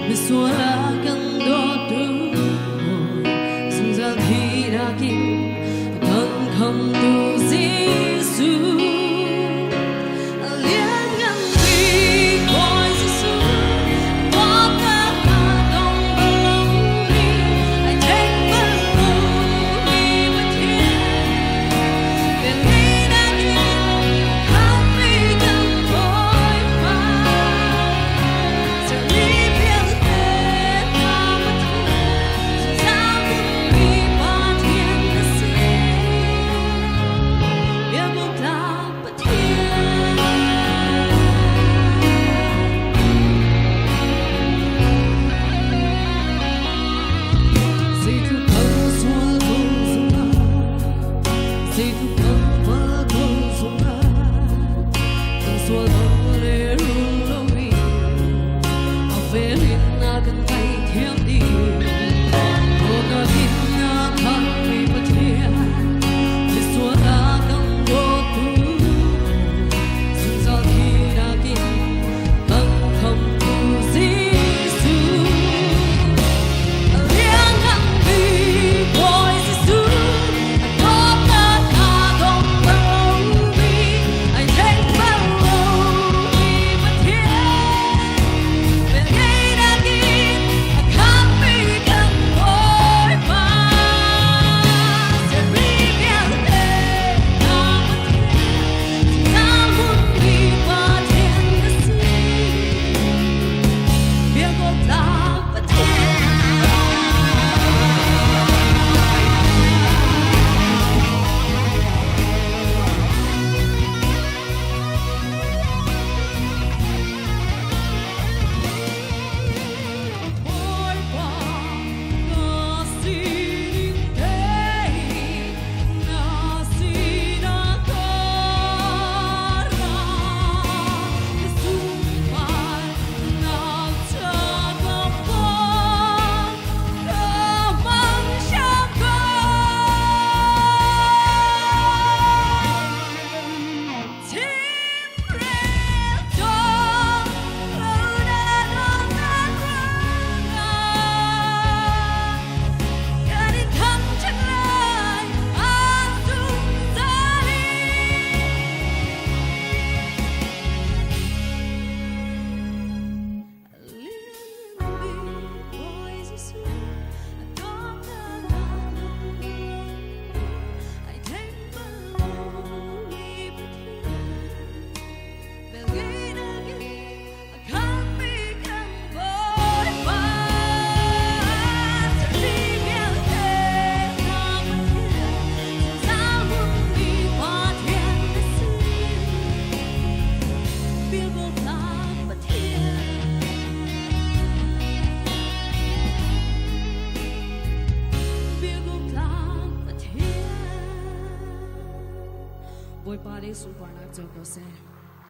mi suona cando tu sung ra thi ra kim thân không tu di su liên ngăn đi coi di su có ta đông lòng đi ai take bất lưu đi bất thiên về lý đã đi hát đi cần thôi mà sẽ đi biết thế ta bất thiên ra muốn đi ba thiên đã xin biết một ta bất thiên Say tu cần xua không dung ta Say tu cần vỡ không dung ta Cần xua lòng để rung lâu đi Ở về lên na cần tay thiêm đi Cô ta tin na khăn đi bất thiên Để xua ta cần vô tu Xuân giao thi đã kinh Tân không tu di su Liên ngăn đi coi di su có ta đông lâu đi ai take bất lưu đi bất thiên về ngay đã đi khát đi cần thôi mà sẽ đi biết thế ta bất thiên ta muốn đi qua thiên đã xin biết có ta bất thiên Ôi qua ngã xin thế ngã xin đã có ra để xuống phải ngã cha gặp con cơ mang cha con tim reo cho lâu đã đón ta Gia đình thăm chẳng lại an dung ra đi Liên đi coi di su có ta đông lòng ai take bất lưu đi bất thiên về nghĩ đã ghi khát đi cần vội vã sẽ đi biết thế ta bất thiên ra muốn đi qua thiên đã xin biết vô ta bất thiên biết vô ta bất thiên Boy body super life joke